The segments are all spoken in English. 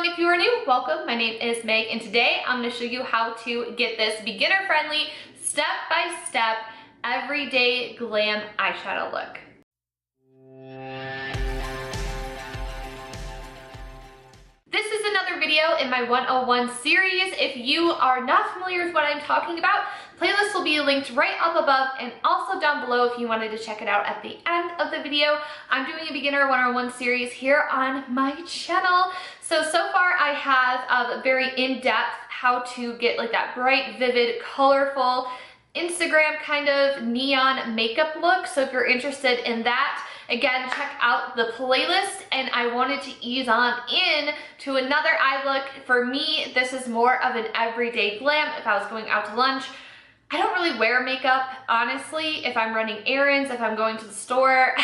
and if you are new, welcome. My name is Meg, and today I'm going to show you how to get this beginner-friendly, step-by-step, everyday glam eyeshadow look. This is another video in my 101 series. If you are not familiar with what I'm talking about, playlist will be linked right up above and also down below if you wanted to check it out at the end of the video. I'm doing a beginner 101 series here on my channel. So far I have a very in-depth how to get like that bright, vivid, colorful, Instagram kind of neon makeup look. So if you're interested in that, again, check out the playlist. And I wanted to ease on in to another eye look. For me, this is more of an everyday glam. If I was going out to lunch, I don't really wear makeup, honestly. If I'm running errands, if I'm going to the store,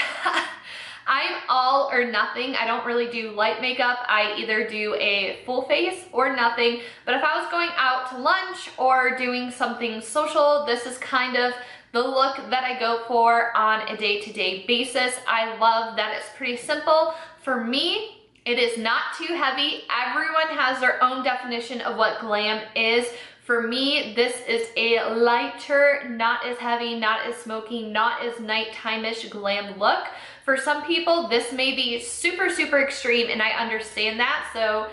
I'm all or nothing. I don't really do light makeup. I either do a full face or nothing. But if I was going out to lunch or doing something social, this is kind of the look that I go for on a day-to-day basis. I love that it's pretty simple. For me, it is not too heavy. Everyone has their own definition of what glam is. For me, this is a lighter, not as heavy, not as smoky, not as nighttime-ish glam look. For some people, this may be super, super extreme, and I understand that. So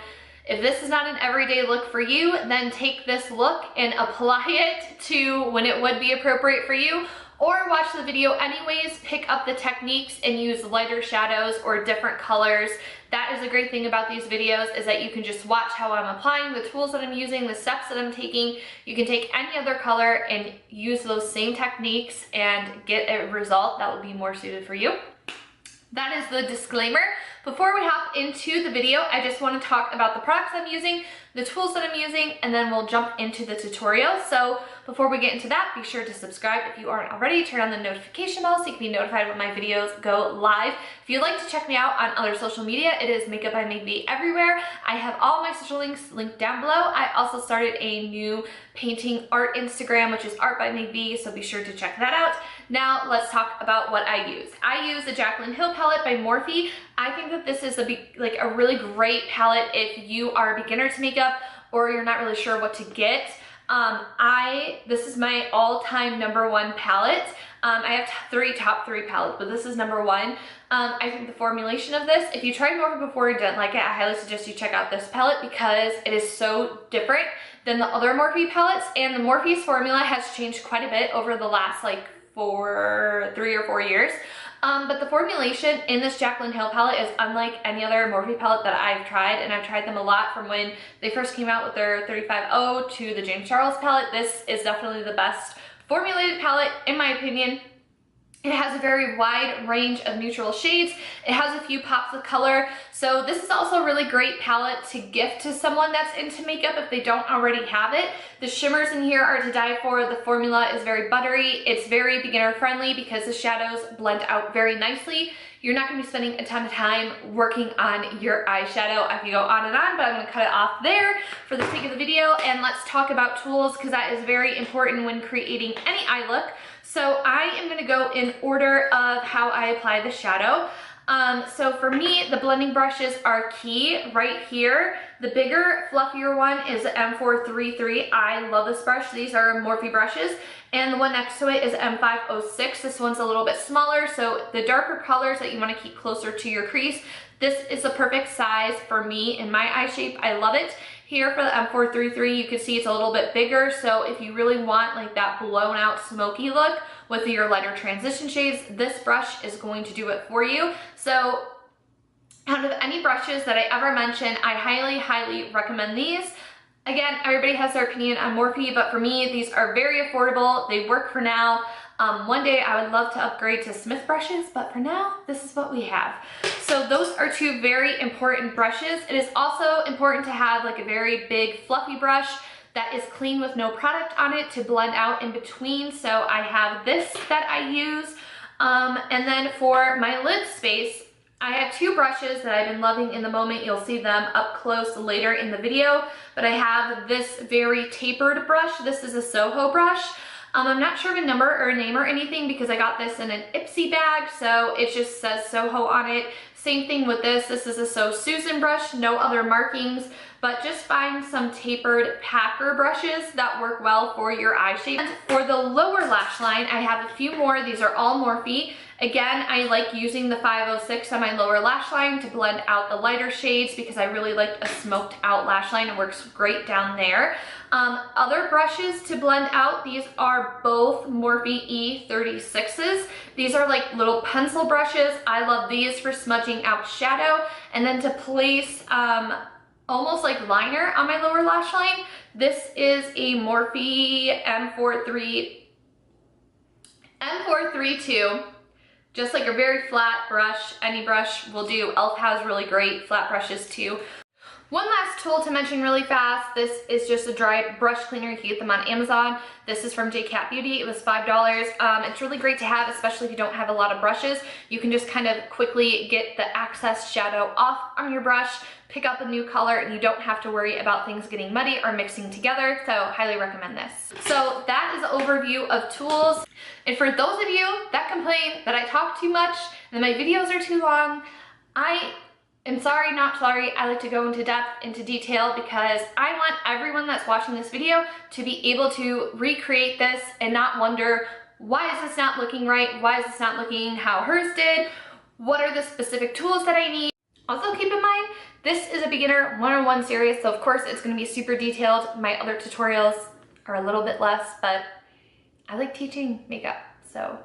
if this is not an everyday look for you, then take this look and apply it to when it would be appropriate for you, or watch the video anyways, pick up the techniques and use lighter shadows or different colors. That is a great thing about these videos, is that you can just watch how I'm applying the tools that I'm using, the steps that I'm taking. You can take any other color and use those same techniques and get a result that will be more suited for you. That is the disclaimer. Before we hop into the video, I just want to talk about the products I'm using, the tools that I'm using, and then we'll jump into the tutorial. So before we get into that, be sure to subscribe if you aren't already. Turn on the notification bell so you can be notified when my videos go live. If you'd like to check me out on other social media, it is MakeupByMegB everywhere. I have all my social links linked down below. I also started a new painting art Instagram, which is ArtByMegB, so be sure to check that out. Now let's talk about what I use. I use the Jaclyn Hill palette by Morphe. I think that this is a really great palette if you are a beginner to makeup or you're not really sure what to get. This is my all-time #1 palette. I have top three palettes, but this is #1. I think the formulation of this, if you tried Morphe before and didn't like it, I highly suggest you check out this palette because it is so different than the other Morphe palettes, and the Morphe's formula has changed quite a bit over the last 3 or 4 years. But the formulation in this Jaclyn Hill palette is unlike any other Morphe palette that I've tried, and I've tried them a lot from when they first came out with their 35O to the James Charles palette. This is definitely the best formulated palette, in my opinion. It has a very wide range of neutral shades. It has a few pops of color. So this is also a really great palette to gift to someone that's into makeup if they don't already have it. The shimmers in here are to die for. The formula is very buttery. It's very beginner friendly because the shadows blend out very nicely. You're not going to be spending a ton of time working on your eyeshadow. I could go on and on, but I'm going to cut it off there for the sake of the video. And let's talk about tools, because that is very important when creating any eye look. So I am going to go in order of how I apply the shadow. So for me, the blending brushes are key right here. The bigger, fluffier one is the M433. I love this brush. These are Morphe brushes. And the one next to it is M506. This one's a little bit smaller, so the darker colors that you want to keep closer to your crease, this is the perfect size for me in my eye shape. I love it. Here for the M433, you can see it's a little bit bigger, so if you really want like that blown out smoky look with your lighter transition shades, this brush is going to do it for you. So out of any brushes that I ever mention, I highly, highly recommend these. Again, everybody has their opinion on Morphe, but for me, these are very affordable. They work for now. One day I would love to upgrade to Smith brushes, but for now, this is what we have. So those are two very important brushes. It is also important to have like a very big fluffy brush that is clean with no product on it to blend out in between. So I have this that I use. And then for my lid space, I have two brushes that I've been loving in the moment. You'll see them up close later in the video, but I have this very tapered brush. This is a Soho brush. I'm not sure of a number or a name or anything because I got this in an Ipsy bag, so it just says Soho on it. Same thing with this. This is a So Susan brush, no other markings, but just find some tapered packer brushes that work well for your eye shape. And for the lower lash line, I have a few more. These are all Morphe. Again, I like using the 506 on my lower lash line to blend out the lighter shades because I really like a smoked out lash line. It works great down there. Other brushes to blend out, these are both Morphe E36s. These are like little pencil brushes. I love these for smudging out shadow. And then to place almost like liner on my lower lash line, this is a Morphe M432. Just like a very flat brush, any brush will do. e.l.f. has really great flat brushes too. One last tool to mention really fast. This is just a dry brush cleaner. You can get them on Amazon. This is from JCat Beauty. It was $5. It's really great to have, especially if you don't have a lot of brushes. You can just kind of quickly get the excess shadow off on your brush, pick up a new color, and you don't have to worry about things getting muddy or mixing together. So highly recommend this. So that is an overview of tools. And for those of you that complain that I talk too much and my videos are too long, I am sorry, not sorry. I like to go into depth, into detail, because I want everyone that's watching this video to be able to recreate this and not wonder, why is this not looking right? Why is this not looking how hers did? What are the specific tools that I need? Also keep in mind, this is a beginner one-on-one series, so of course it's gonna be super detailed. My other tutorials are a little bit less, but I like teaching makeup, so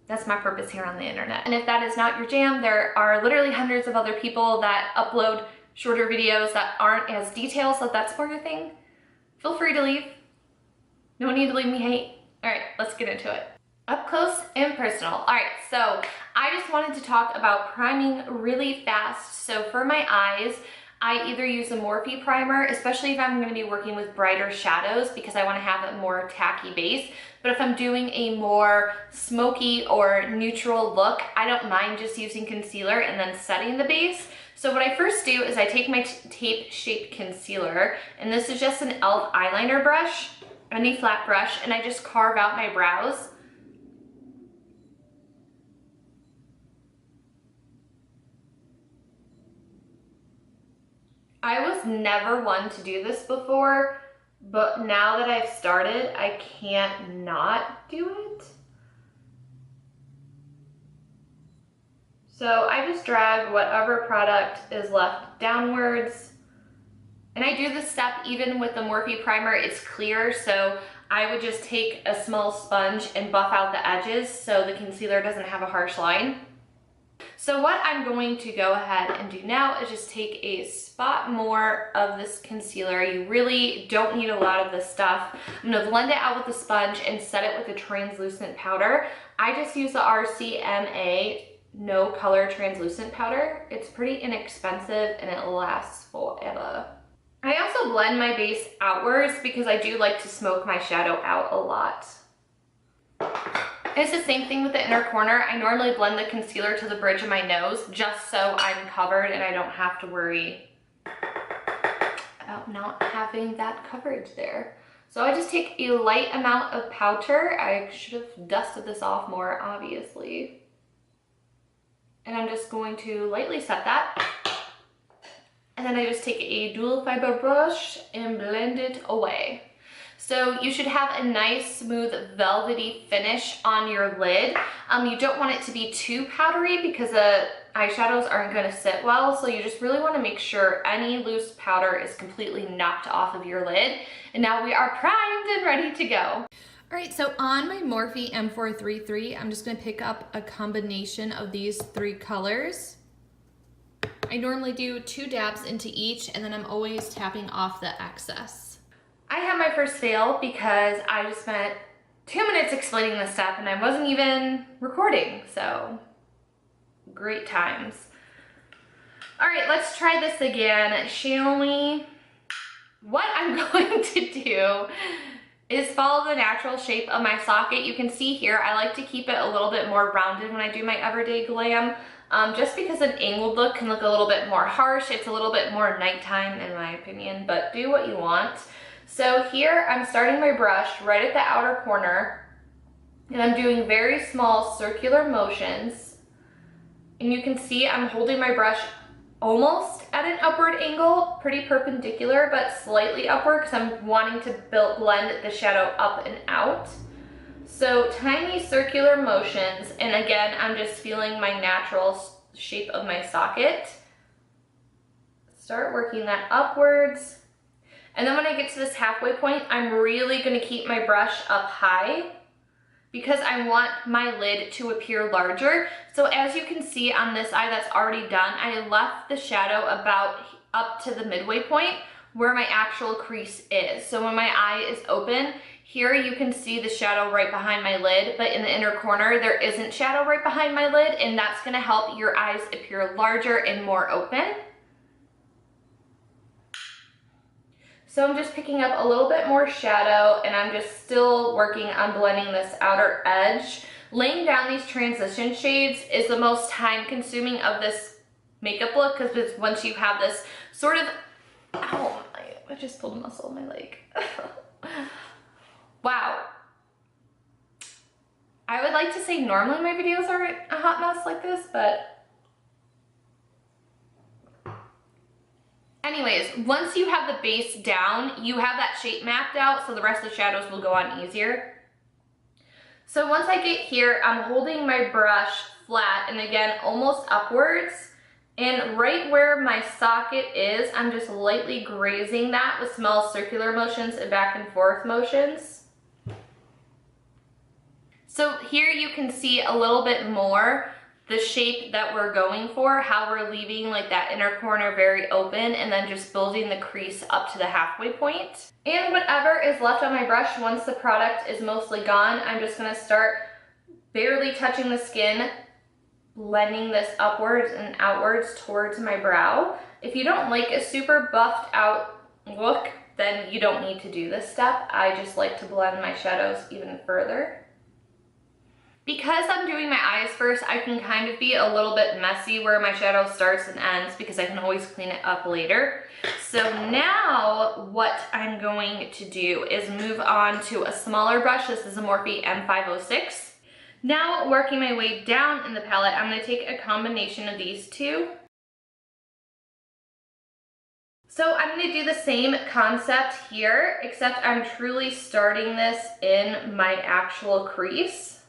that's my purpose here on the internet. And if that is not your jam, there are literally hundreds of other people that upload shorter videos that aren't as detailed, so if that's more your thing, feel free to leave. No need to leave me hate. All right, let's get into it. Up close and personal. All right, so I just wanted to talk about priming really fast. So for my eyes, I either use a Morphe primer, especially if I'm going to be working with brighter shadows because I want to have a more tacky base. But if I'm doing a more smoky or neutral look, I don't mind just using concealer and then setting the base. So what I first do is I take my tape-shaped concealer, and this is just an e.l.f. eyeliner brush, any flat brush, and I just carve out my brows. I was never one to do this before, but now that I've started, I can't not do it. So I just drag whatever product is left downwards. And I do this step even with the Morphe primer. It's clear, so I would just take a small sponge and buff out the edges so the concealer doesn't have a harsh line. So what I'm going to go ahead and do now is just take a spot more of this concealer. You really don't need a lot of this stuff. I'm going to blend it out with the sponge and set it with a translucent powder. I just use the RCMA No Color Translucent Powder. It's pretty inexpensive and it lasts forever. I also blend my base outwards because I do like to smoke my shadow out a lot. It's the same thing with the inner corner. I normally blend the concealer to the bridge of my nose just so I'm covered and I don't have to worry about not having that coverage there. So I just take a light amount of powder. I should have dusted this off more, obviously. And I'm just going to lightly set that. And then I just take a dual fiber brush and blend it away. So you should have a nice, smooth, velvety finish on your lid. You don't want it to be too powdery because the eyeshadows aren't going to sit well. So you just really want to make sure any loose powder is completely knocked off of your lid. And now we are primed and ready to go. All right, so on my Morphe M433, I'm just going to pick up a combination of these three colors. I normally do 2 dabs into each, and then I'm always tapping off the excess. I had my first fail because I just spent 2 minutes explaining this step and I wasn't even recording, so great times. All right, let's try this again, shall we? What I'm going to do is follow the natural shape of my socket. You can see here, I like to keep it a little bit more rounded when I do my everyday glam, just because an angled look can look a little bit more harsh. It's a little bit more nighttime in my opinion, but do what you want. So here I'm starting my brush right at the outer corner and I'm doing very small circular motions And you can see I'm holding my brush almost at an upward angle, pretty perpendicular, but slightly upward because I'm wanting to blend the shadow up and out. So tiny circular motions, and again, I'm just feeling my natural shape of my socket. Start working that upwards. And then when I get to this halfway point, I'm really gonna keep my brush up high because I want my lid to appear larger. So as you can see on this eye that's already done, I left the shadow about up to the midway point where my actual crease is. So when my eye is open, here you can see the shadow right behind my lid, but in the inner corner, there isn't shadow right behind my lid, and that's gonna help your eyes appear larger and more open. So I'm just picking up a little bit more shadow, and I'm just still working on blending this outer edge. Laying down these transition shades is the most time consuming of this makeup look, because once you have this sort of, ow, I just pulled a muscle in my leg. Wow. I would like to say normally my videos are a hot mess like this, but anyways, once you have the base down, you have that shape mapped out, so the rest of the shadows will go on easier. So once I get here, I'm holding my brush flat and again, almost upwards. And right where my socket is, I'm just lightly grazing that with small circular motions and back and forth motions. So here you can see a little bit more the shape that we're going for, how we're leaving like that inner corner very open and then just building the crease up to the halfway point. And whatever is left on my brush, once the product is mostly gone, I'm just gonna start barely touching the skin, blending this upwards and outwards towards my brow. If you don't like a super buffed out look, then you don't need to do this step. I just like to blend my shadows even further. Because I'm doing my eyes first, I can kind of be a little bit messy where my shadow starts and ends because I can always clean it up later. So now what I'm going to do is move on to a smaller brush. This is a Morphe M506. Now working my way down in the palette, I'm going to take a combination of these two. So I'm going to do the same concept here, except I'm truly starting this in my actual crease.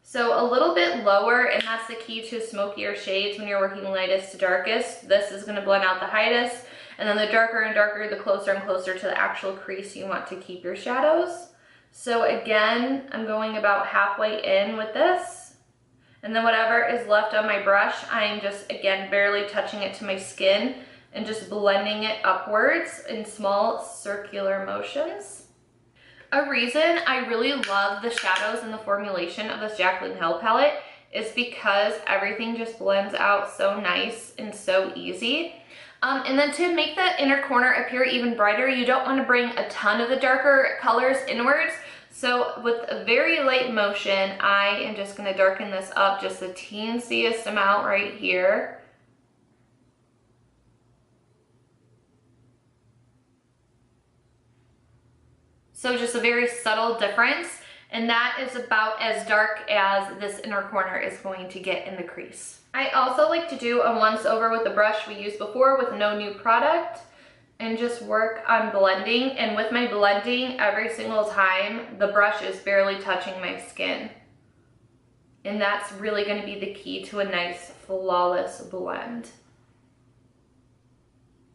So a little bit lower, and that's the key to smokier shades when you're working lightest to darkest. This is gonna blend out the highest, and then the darker and darker, the closer and closer to the actual crease you want to keep your shadows. So again, I'm going about halfway in with this. And then whatever is left on my brush, I'm just, again, barely touching it to my skin and just blending it upwards in small circular motions. A reason I really love the shadows and the formulation of this Jaclyn Hill palette is because everything just blends out so nice and so easy. And then to make the inner corner appear even brighter, you don't want to bring a ton of the darker colors inwards. So with a very light motion, I am just going to darken this up just the teensiest amount right here. So just a very subtle difference, and that is about as dark as this inner corner is going to get in the crease. I also like to do a once over with the brush we used before with no new product and just work on blending. And with my blending, every single time the brush is barely touching my skin. And that's really going to be the key to a nice flawless blend.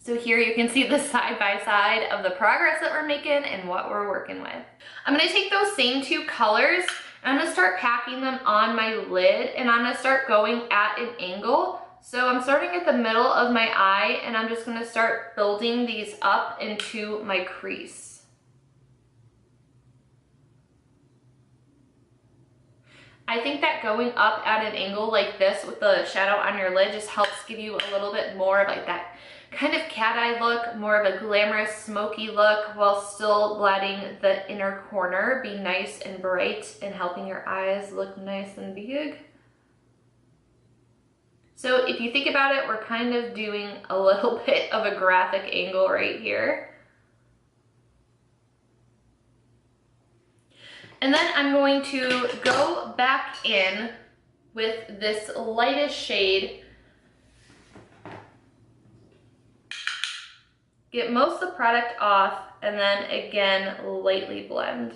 So here you can see the side by side of the progress that we're making and what we're working with. I'm gonna take those same two colors and I'm gonna start packing them on my lid, and I'm gonna start going at an angle. So I'm starting at the middle of my eye and I'm just gonna start building these up into my crease. I think that going up at an angle like this with the shadow on your lid just helps give you a little bit more of like that kind of cat eye look, more of a glamorous smoky look, while still letting the inner corner be nice and bright and helping your eyes look nice and big. So if you think about it, we're kind of doing a little bit of a graphic angle right here. And then I'm going to go back in with this lightest shade. Get most of the product off, and then again, lightly blend.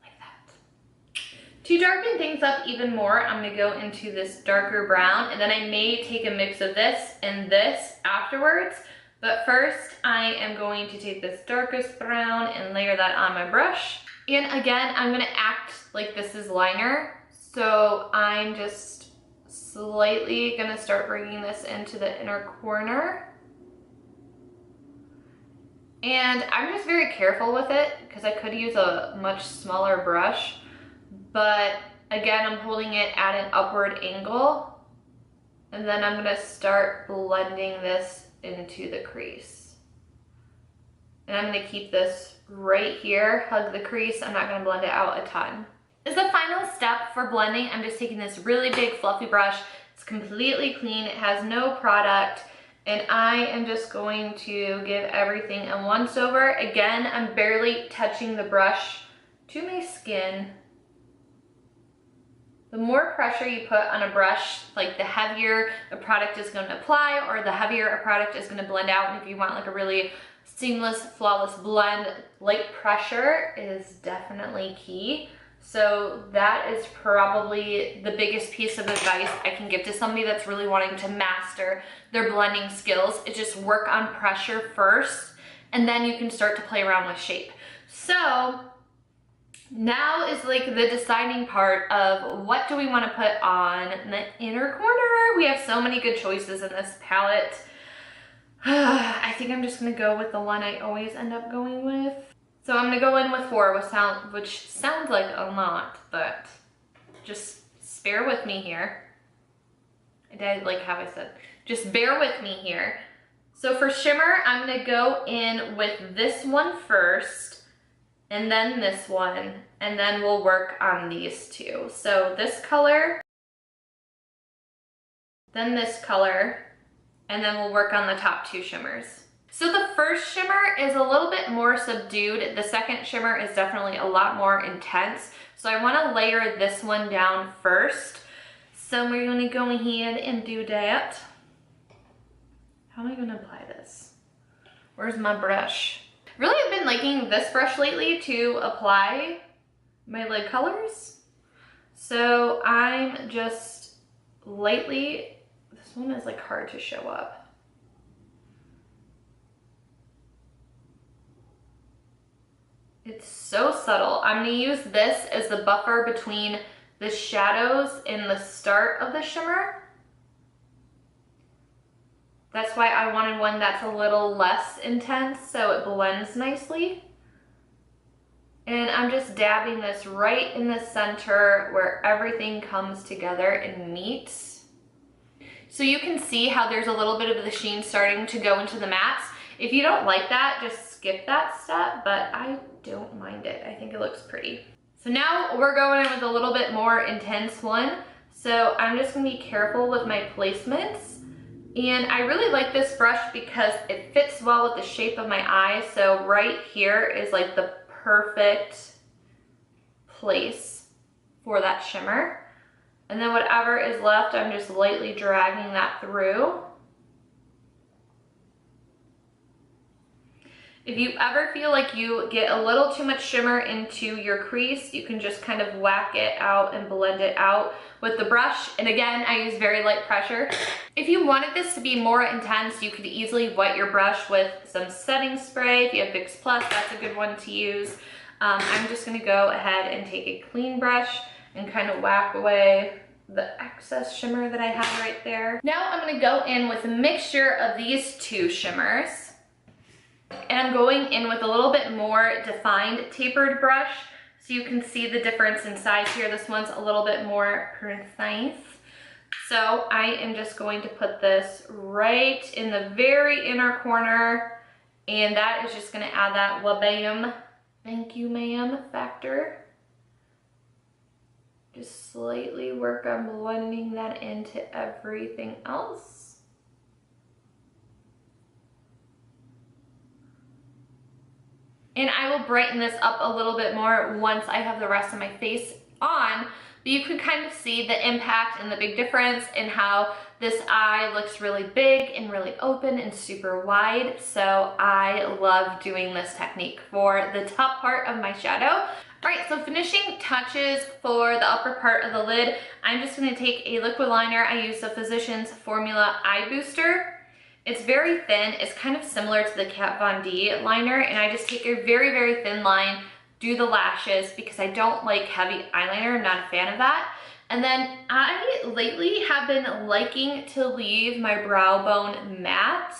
Like that. To darken things up even more, I'm gonna go into this darker brown, and then I may take a mix of this and this afterwards. But first, I am going to take this darkest brown and layer that on my brush. And again, I'm gonna act like this is liner. So I'm just slightly gonna start bringing this into the inner corner. And I'm just very careful with it because I could use a much smaller brush. But again, I'm holding it at an upward angle. And then I'm gonna start blending this into the crease. And I'm gonna keep this right here, hug the crease. I'm not gonna blend it out a ton. As the final step for blending, I'm just taking this really big fluffy brush. It's completely clean, it has no product, and I am just going to give everything a once over. Again, I'm barely touching the brush to my skin. The more pressure you put on a brush, like the heavier the product is going to apply, or the heavier a product is going to blend out. And if you want like a really seamless, flawless blend, light pressure is definitely key. So that is probably the biggest piece of advice I can give to somebody that's really wanting to master their blending skills, is just work on pressure first, and then you can start to play around with shape. So now is like the deciding part of what do we want to put on the inner corner. We have so many good choices in this palette. I think I'm just gonna go with the one I always end up going with. So I'm gonna go in with 4, which sounds like a lot, but just bear with me here. I did like how I said, just bear with me here. So for shimmer, I'm gonna go in with this one first, and then this one, and then we'll work on these two. So this color, then this color, and then we'll work on the top 2 shimmers. So the first shimmer is a little bit more subdued. The second shimmer is definitely a lot more intense. So I want to layer this one down first. So we're going to go ahead and do that. How am I going to apply this? Where's my brush? Really, I've been liking this brush lately to apply my lid colors. So I'm just lightly, this one is like hard to show up. It's so subtle. I'm gonna use this as the buffer between the shadows and the start of the shimmer. That's why I wanted one that's a little less intense so it blends nicely. And I'm just dabbing this right in the center where everything comes together and meets. So you can see how there's a little bit of the sheen starting to go into the mattes. If you don't like that, just skip that step, but I don't mind it. I think it looks pretty. So now we're going in with a little bit more intense one. So I'm just gonna be careful with my placements. And I really like this brush because it fits well with the shape of my eye. So right here is like the perfect place for that shimmer. And then whatever is left, I'm just lightly dragging that through. If you ever feel like you get a little too much shimmer into your crease, you can just kind of whack it out and blend it out with the brush. And again, I use very light pressure. If you wanted this to be more intense, you could easily wet your brush with some setting spray. If you have Vicks Plus, that's a good one to use. I'm just gonna go ahead and take a clean brush and kind of whack away the excess shimmer that I have right there. Now I'm gonna go in with a mixture of these 2 shimmers. And I'm going in with a little bit more defined tapered brush so you can see the difference in size here. This one's a little bit more precise. So I am just going to put this right in the very inner corner, and that is just gonna add that wha-bam, thank you ma'am factor. Just slightly work on blending that into everything else. And I will brighten this up a little bit more once I have the rest of my face on. But you can kind of see the impact and the big difference in how this eye looks really big and really open and super wide. So I love doing this technique for the top part of my shadow. All right, so finishing touches for the upper part of the lid, I'm just gonna take a liquid liner. I use the Physicians Formula Eye Booster. It's very thin. It's kind of similar to the Kat Von D liner, and I just take a very, very thin line, do the lashes because I don't like heavy eyeliner. I'm not a fan of that. And then I lately have been liking to leave my brow bone matte.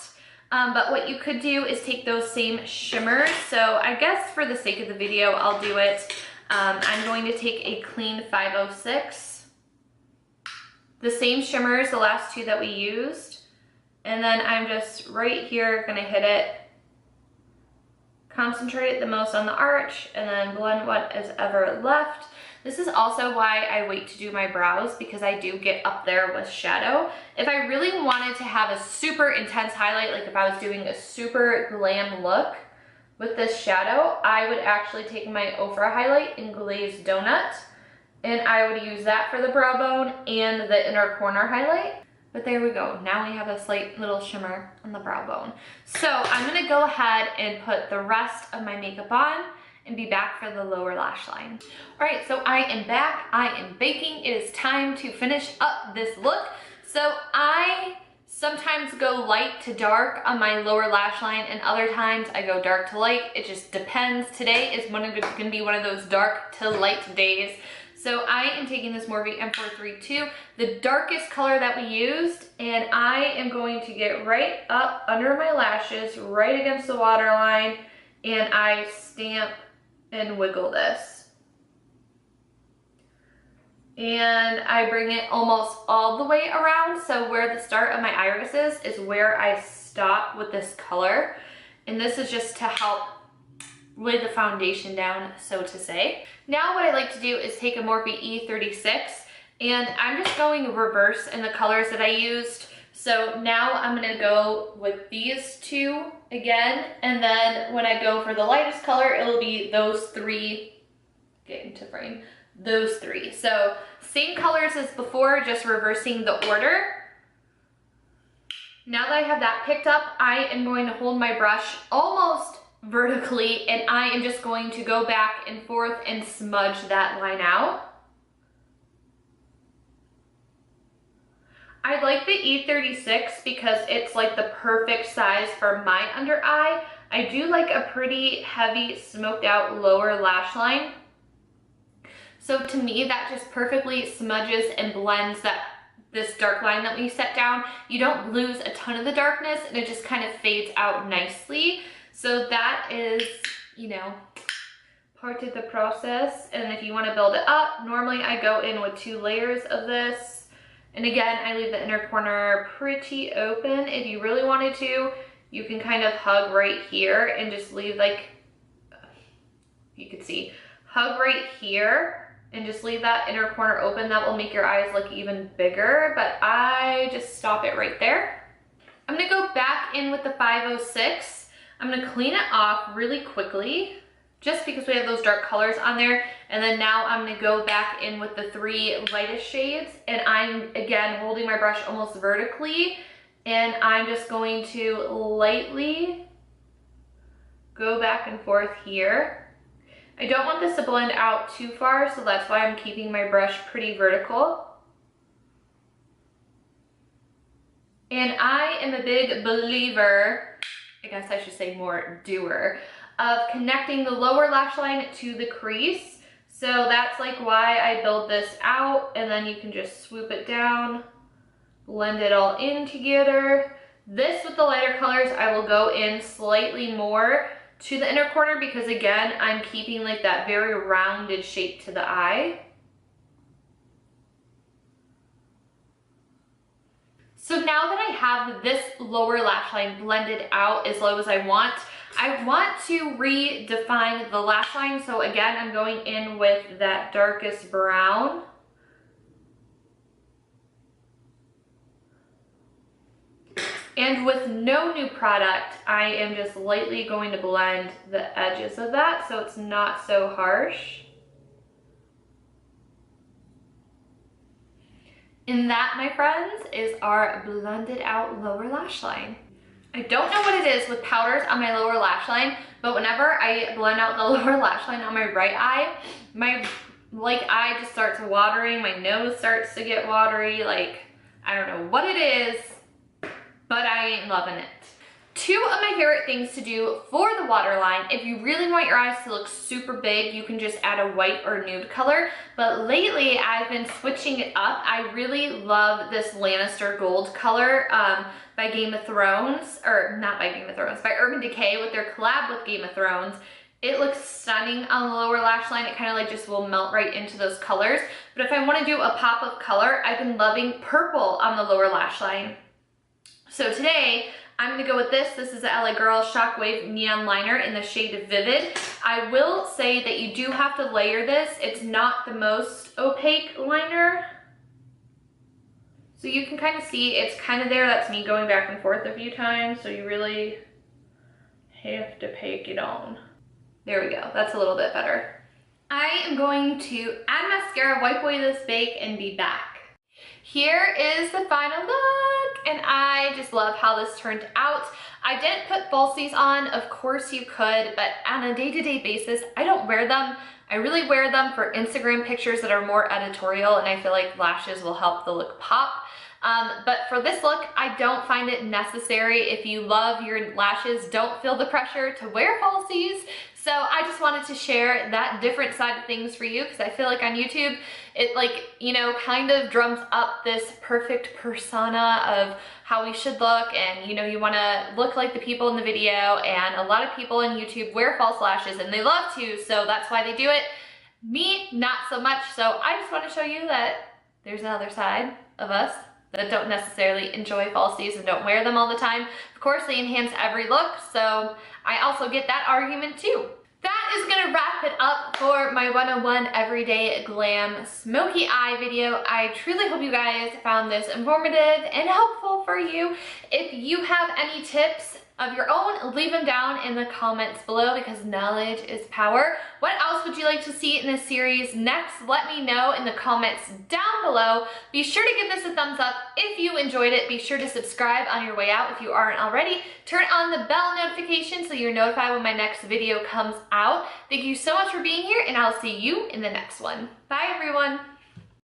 But what you could do is take those same shimmers. So I guess for the sake of the video, I'll do it. I'm going to take a clean 506. The same shimmers, the last two that we used. And then I'm just right here gonna hit it, concentrate it the most on the arch, and then blend what is ever left. This is also why I wait to do my brows, because I do get up there with shadow. If I really wanted to have a super intense highlight, like if I was doing a super glam look with this shadow, I would actually take my Ofra highlight in Glazed Donut, and I would use that for the brow bone and the inner corner highlight. But there we go. Now we have a slight little shimmer on the brow bone. So I'm gonna go ahead and put the rest of my makeup on and be back for the lower lash line. All right, so I am back. I am baking. It is time to finish up this look. So I sometimes go light to dark on my lower lash line, and other times I go dark to light. It just depends. Today is gonna be one of those dark to light days. So I am taking this Morphe M432, the darkest color that we used, and I am going to get right up under my lashes, right against the waterline, and I stamp and wiggle this. And I bring it almost all the way around, so where the start of my iris is where I stop with this color. And this is just to help lay the foundation down, so to say. Now what I like to do is take a Morphe E36, and I'm just going reverse in the colors that I used. So now I'm gonna go with these two again, and then when I go for the lightest color, it'll be those three, get into frame, those three. So same colors as before, just reversing the order. Now that I have that picked up, I am going to hold my brush almost vertically, and I am just going to go back and forth and smudge that line out. I like the E36 because it's like the perfect size for my under eye. I do like a pretty heavy smoked out lower lash line. So to me, that just perfectly smudges and blends this dark line that we set down. You don't lose a ton of the darkness, and it just kind of fades out nicely. So that is, you know, part of the process. And if you want to build it up, normally I go in with 2 layers of this. And again, I leave the inner corner pretty open. If you really wanted to, you can kind of hug right here and just leave, like, you could see, hug right here and just leave that inner corner open. That will make your eyes look even bigger, but I just stop it right there. I'm gonna go back in with the 506. I'm gonna clean it off really quickly just because we have those dark colors on there. And then now I'm gonna go back in with the 3 lightest shades, and I'm again holding my brush almost vertically, and I'm just going to lightly go back and forth here. I don't want this to blend out too far, so that's why I'm keeping my brush pretty vertical. And I am a big believer, I guess I should say more doer, of connecting the lower lash line to the crease. So that's like why I build this out, and then you can just swoop it down, blend it all in together. This with the lighter colors, I will go in slightly more to the inner corner because again, I'm keeping like that very rounded shape to the eye. So now that I have this lower lash line blended out as low as I want to redefine the lash line. So again, I'm going in with that darkest brown. And with no new product, I am just lightly going to blend the edges of that so it's not so harsh. And that, my friends, is our blended out lower lash line. I don't know what it is with powders on my lower lash line, but whenever I blend out the lower lash line on my right eye, my eye just starts watering, my nose starts to get watery, like, I don't know what it is, but I ain't loving it. Two of my favorite things to do for the waterline, if you really want your eyes to look super big, you can just add a white or nude color. But lately, I've been switching it up. I really love this Lannister gold color by Game of Thrones, or not by Game of Thrones, by Urban Decay with their collab with Game of Thrones. It looks stunning on the lower lash line. It kind of like just will melt right into those colors. But if I want to do a pop of color, I've been loving purple on the lower lash line. So today, I'm gonna go with this. This is the LA Girl Shockwave Neon Liner in the shade Vivid. I will say that you do have to layer this. It's not the most opaque liner. So you can kind of see it's kind of there. That's me going back and forth a few times. So you really have to bake it on. There we go, that's a little bit better. I am going to add mascara, wipe away this bake, and be back. Here is the final look, and I just love how this turned out. I didn't put falsies on, of course you could, but on a day-to-day basis, I don't wear them. I really wear them for Instagram pictures that are more editorial, and I feel like lashes will help the look pop. But for this look, I don't find it necessary. If you love your lashes, don't feel the pressure to wear falsies. So I just wanted to share that different side of things for you, because I feel like on YouTube, it kind of drums up this perfect persona of how we should look, and you want to look like the people in the video, and a lot of people on YouTube wear false lashes and they love to, so that's why they do it. Me, not so much. So I just want to show you that there's another side of us that don't necessarily enjoy falsies and don't wear them all the time. Of course, they enhance every look, so I also get that argument too. That is gonna wrap it up for my 101 Everyday Glam Smoky Eye video. I truly hope you guys found this informative and helpful for you. If you have any tips of your own, leave them down in the comments below, because knowledge is power. What else would you like to see in this series next? Let me know in the comments down below. Be sure to give this a thumbs up if you enjoyed it. Be sure to subscribe on your way out if you aren't already. Turn on the bell notification so you're notified when my next video comes out. Thank you so much for being here, and I'll see you in the next one. Bye, everyone.